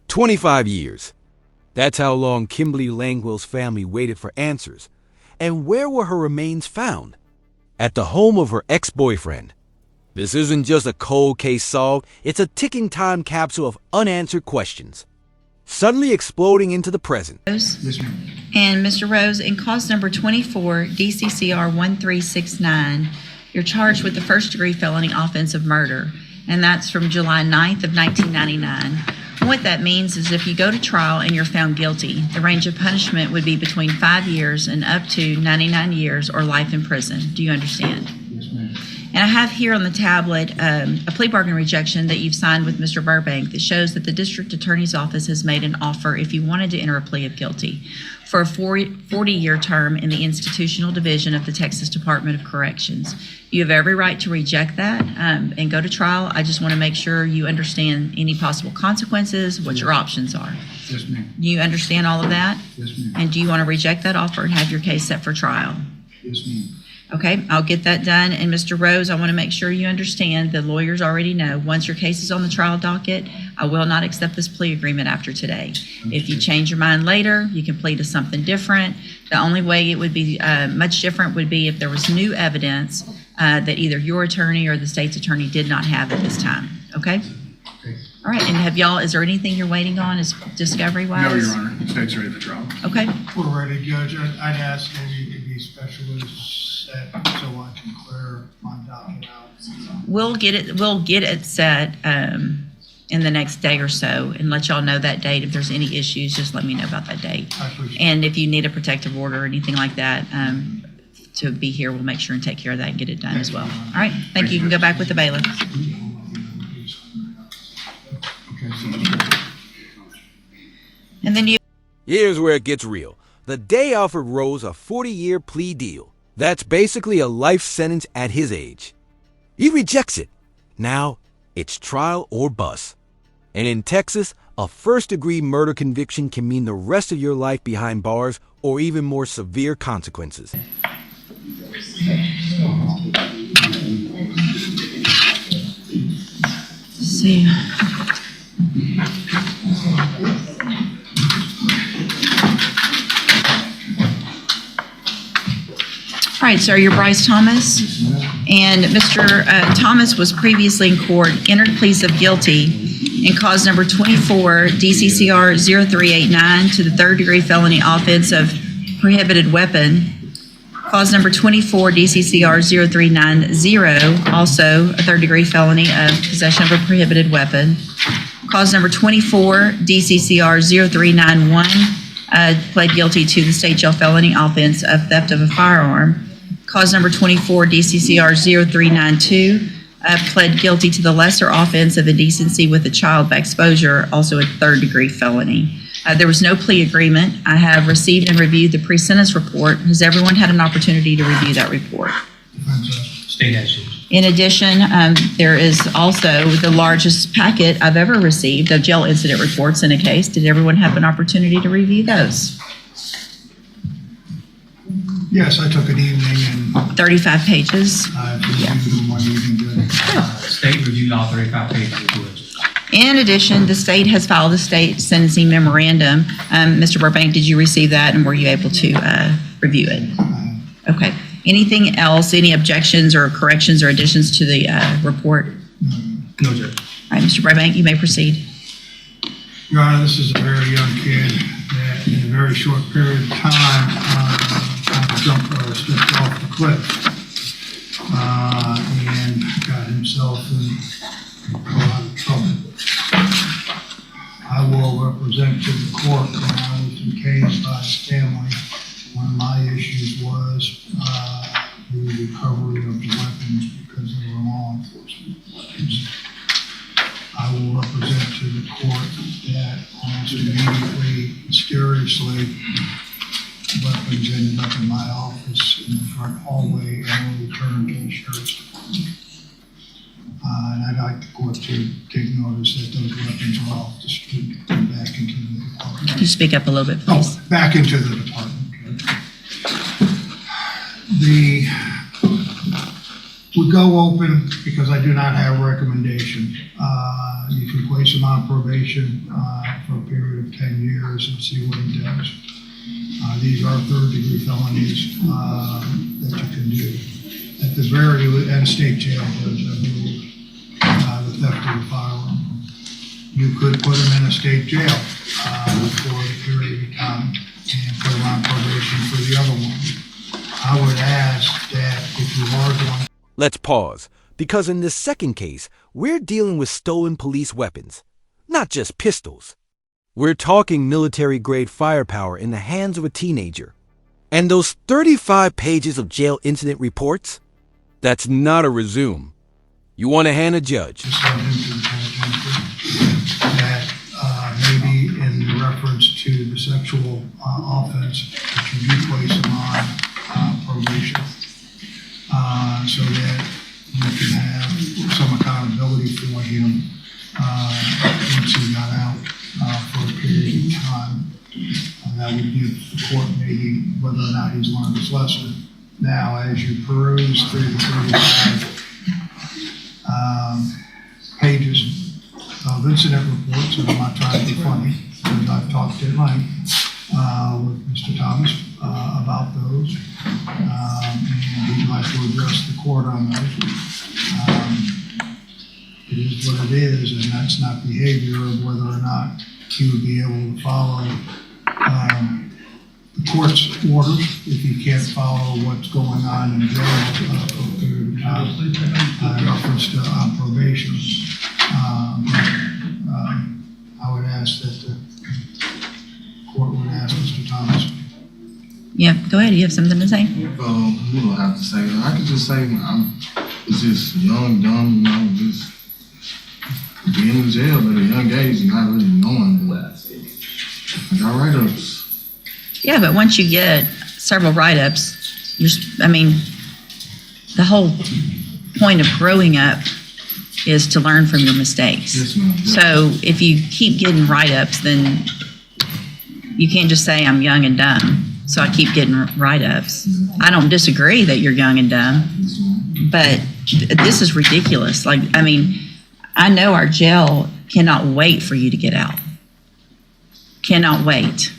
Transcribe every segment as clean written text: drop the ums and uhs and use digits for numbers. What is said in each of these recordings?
25 years. That's how long Kimberly Langwell's family waited for answers. And where were her remains found? At the home of her ex-boyfriend. This isn't just a cold case solved, it's a ticking time capsule of unanswered questions, suddenly exploding into the present. Yes, ma'am. And Mr. Rose, in cause number 24, DCCR 1369, you're charged with the first-degree felony offense of murder, and that's from July 9th of 1999. What that means is if you go to trial and you're found guilty, the range of punishment would be between 5 years and up to 99 years or life in prison. Do you understand? Yes, ma'am. And I have here on the tablet a plea bargain rejection that you've signed with Mr. Burbank that shows that the district attorney's office has made an offer if you wanted to enter a plea of guilty for a 40-year term in the institutional division of the Texas Department of Corrections. You have every right to reject that and go to trial. I just want to make sure you understand any possible consequences, what your options are. Yes, ma'am. You understand all of that? Yes, ma'am. And do you want to reject that offer and have your case set for trial? Yes, ma'am. Okay, I'll get that done. And Mr. Rose, I want to make sure you understand, the lawyers already know, once your case is on the trial docket, I will not accept this plea agreement after today. If you change your mind later, you can plead to something different. The only way it would be much different would be if there was new evidence that either your attorney or the state's attorney did not have at this time. Okay? Okay. All right, and have y'all, is there anything you're waiting on as discovery-wise? No, Your Honor. The state's ready for trial. Okay. We're ready, Judge. I'd ask that you could be specialist set so I can clear my docket out. We'll get it set in the next day or so and let y'all know that date. If there's any issues, just let me know about that date. I appreciate it. And if you need a protective order or anything like that, to be here, we'll make sure and take care of that and get it done as well. All right, thank you. You can go back with the bailiff. Okay, so And then you. Here's where it gets real. The day offered Rose a 40-year plea deal. That's basically a life sentence at his age. He rejects it. Now, it's trial or bust. And in Texas, a first-degree murder conviction can mean the rest of your life behind bars or even more severe consequences. Let's see. All right, so you're Bryce Thomas, and Mr. Thomas was previously in court, entered pleas of guilty in cause number 24, DCCR 0389 to the third-degree felony offense of prohibited weapon. Cause number 24, DCCR 0390, also a third-degree felony of possession of a prohibited weapon. Cause number 24, DCCR 0391, pled guilty to the state jail felony offense of theft of a firearm. Cause number 24, DCCR 0392, pled guilty to the lesser offense of indecency with a child by exposure, also a third-degree felony. There was no plea agreement. I have received and reviewed the pre-sentence report. Has everyone had an opportunity to review that report? state has. In addition, there is also the largest packet I've ever received of jail incident reports in a case. Did everyone have an opportunity to review those? Yes, I took an evening and 35 pages. I reviewed them one evening. State reviewed all 35 pages of it. In addition, the state has filed a state sentencing memorandum. Mr. Burbank, did you receive that and were you able to review it? Okay. Anything else, any objections or corrections or additions to the report? No, Judge. Uh, All right, Mr. Burbank, you may proceed. Your Honor, this is a very young kid that in a very short period of time stepped off the cliff and got himself in a lot of trouble. I will represent to the court when I was engaged by his family. One of my issues was the recovery of the weapons because they were law enforcement weapons. I will represent to the court that almost immediately, mysteriously, weapons ended up in my office in the front hallway and were returned to the sheriff's department. And I'd like the court to take notice that those weapons are off the street and back into the department. Could you speak up a little bit, please? Oh, back into the department. The would go open because I do not have a recommendation. You can place him on probation for a period of 10 years and see what he does. These are third-degree felonies that you can do. At the very end, state jail does, I believe, the theft of the firearm. You could put him in a state jail for a period of time and put him on probation for the other one. I would ask that if you are going. Let's pause, because in this second case, we're dealing with stolen police weapons, not just pistols. We're talking military-grade firepower in the hands of a teenager. And those 35 pages of jail incident reports? That's not a resume. You want to hand a judge. Just send him to the penitentiary. That maybe in reference to the sexual offense, that you do place him on probation, so that you can have some accountability for him once he got out for a period of time. That would give the court maybe whether or not he's learned his lesson. Now, as you peruse through the 35 pages of incident reports, and I'm not trying to be funny, because I've talked at length with Mr. Thomas about those, and he'd like to address the court on those. It is what it is, and that's not behavior of whether or not he would be able to follow the court's orders if he can't follow what's going on in jail for a period of time in reference to probation. I would ask that the court would ask Mr. Thomas. Yeah, go ahead. You have something to say? You don't have to say that. I could just say I'm just young, dumb, just being in jail at a young age and not really knowing that. I got write-ups. Yeah, but once you get several write-ups, the whole point of growing up is to learn from your mistakes. Yes, ma'am. Yes. So if you keep getting write-ups, then you can't just say I'm young and dumb, so I keep getting write-ups. I don't disagree that you're young and dumb, but this is ridiculous. I know our jail cannot wait for you to get out. Cannot wait.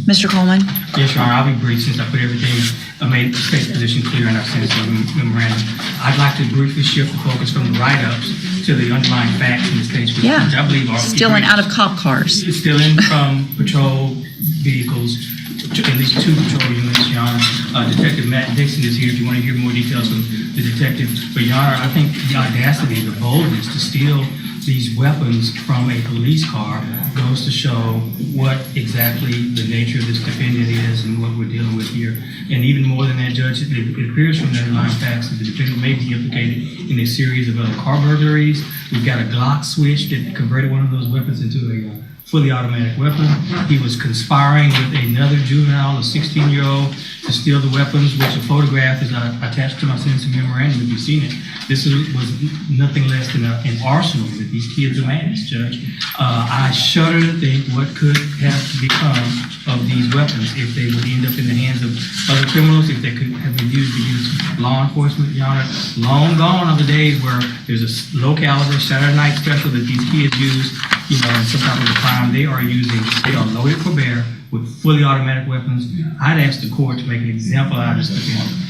Mr. Coleman? Yes, Your Honor, I'll be brief since I put everything, I made the state's position clear and I've sent it to the memorandum. I'd like to briefly shift the focus from the write-ups to the underlying facts in the state's position, Yeah. which I believe are Stealing out of cop cars. Stealing from patrol vehicles, at least 2 patrol units, Your Honor. Detective Matt Dixon is here if you want to hear more details from the detective. But Your Honor, I think the audacity, the boldness to steal these weapons from a police car goes to show what exactly the nature of this defendant is and what we're dealing with here. And even more than that, Judge, it appears from the underlying facts that the defendant may be implicated in a series of other car burglaries. We've got a Glock switch that converted one of those weapons into a fully automatic weapon. He was conspiring with another juvenile, a 16-year-old, to steal the weapons, which a photograph is attached to my sentencing memorandum if you've seen it. This was nothing less than an arsenal that these kids amassed, Judge. I shudder to think what could have become of these weapons if they would end up in the hands of other criminals, if they could have been used against law enforcement, Your Honor. Long gone are the days where there's a low caliber Saturday night special that these kids use, in some type of a crime. They are loaded for bear with fully automatic weapons. I'd ask the court to make an example out of this defendant.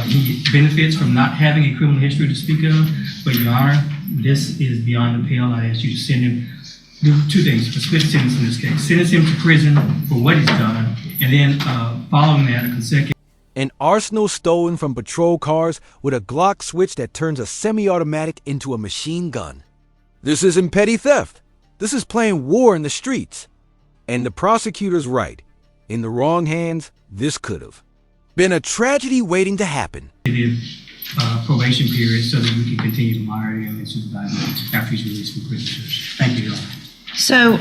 He benefits from not having a criminal history to speak of, but Your Honor, this is beyond the pale. I ask you to send him, do 2 things, a split sentence in this case. Sentence him to prison for what he's done, and then following that, a consecutive. An arsenal stolen from patrol cars with a Glock switch that turns a semi-automatic into a machine gun. This isn't petty theft. This is playing war in the streets. And the prosecutor's right. In the wrong hands, this could have been a tragedy waiting to happen. Probation period so that we can continue to monitor him and supervise him after he's released from prison. Thank you, Your Honor. So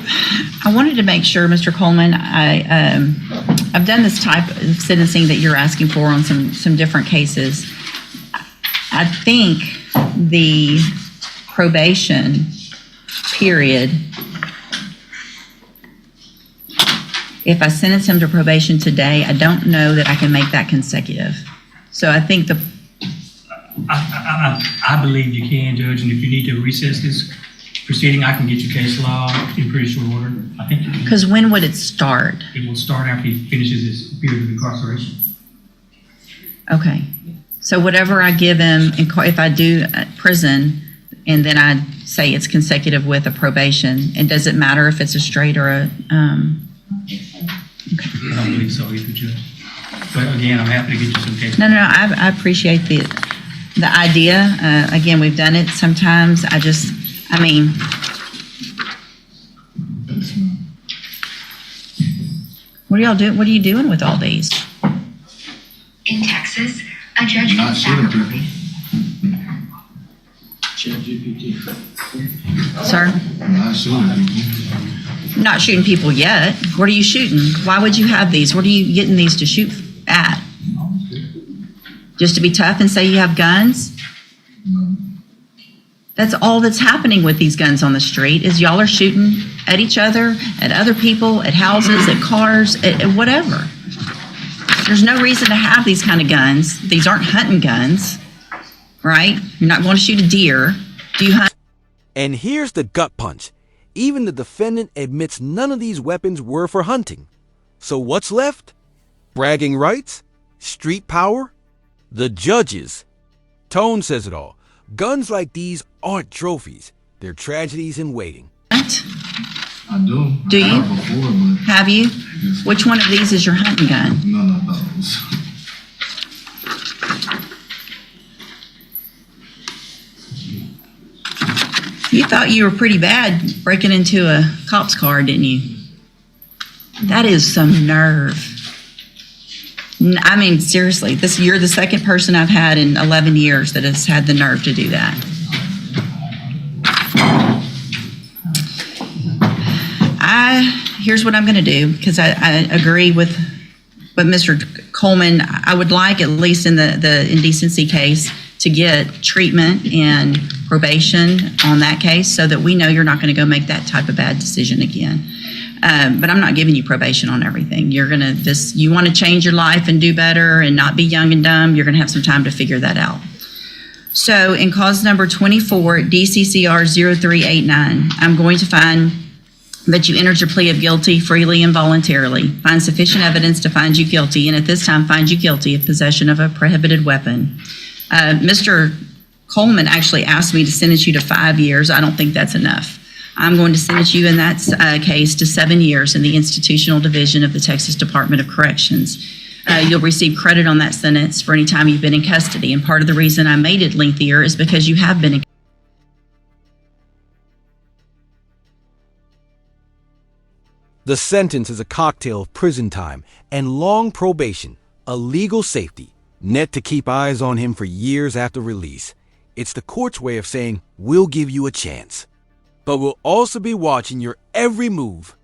I wanted to make sure, Mr. Coleman, I've done this type of sentencing that you're asking for on some different cases. I think the probation period If I sentence him to probation today, I don't know that I can make that consecutive. So I think I believe you can, Judge, and if you need to recess this proceeding, I can get you case law in pretty short order. I think you can. because when would it start? It will start after he finishes his period of incarceration. Okay. So whatever I give him, if I do prison, and then I say it's consecutive with a probation, and does it matter if it's a straight or a, I don't believe so either, Judge. But again, I'm happy to get you some case. no, I appreciate the idea. Again, we've done it sometimes. I mean, what are y'all doing? What are you doing with all these? In Texas, a judge Not can shooting sack people. Sir? Not shooting people. Not shooting people yet. What are you shooting? Why would you have these? What are you getting these to shoot at? Just to be tough and say you have guns? That's all that's happening with these guns on the street is y'all are shooting at each other, at other people, at houses, at cars, at whatever. There's no reason to have these kind of guns. These aren't hunting guns, right? You're not going to shoot a deer. Do you hunt? And here's the gut punch. Even the defendant admits none of these weapons were for hunting. So what's left? Bragging rights? Street power? The judges. Tone says it all. Guns like these aren't trophies. They're tragedies in waiting. Hunt? I do. Do I you? have before, but Have you? Yes. Which one of these is your hunting gun? none of those. You thought you were pretty bad breaking into a cop's car, didn't you? That is some nerve. I mean, seriously, you're the second person I've had in 11 years that has had the nerve to do that. Here's what I'm going to do, because I agree with Mr. Coleman. I would like, at least in the indecency case, to get treatment and probation on that case so that we know you're not going to go make that type of bad decision again. But I'm not giving you probation on everything. You want to change your life and do better and not be young and dumb, you're going to have some time to figure that out. So in cause number 24, DCCR 0389, I'm going to find that you entered your plea of guilty freely and voluntarily, find sufficient evidence to find you guilty, and at this time find you guilty of possession of a prohibited weapon. Mr. Coleman actually asked me to sentence you to 5 years. I don't think that's enough. I'm going to sentence you in that case to 7 years in the institutional division of the Texas Department of Corrections. You'll receive credit on that sentence for any time you've been in custody, and part of the reason I made it lengthier is because you have been in. The sentence is a cocktail of prison time and long probation, a legal safety, net to keep eyes on him for years after release. It's the court's way of saying, we'll give you a chance. But we'll also be watching your every move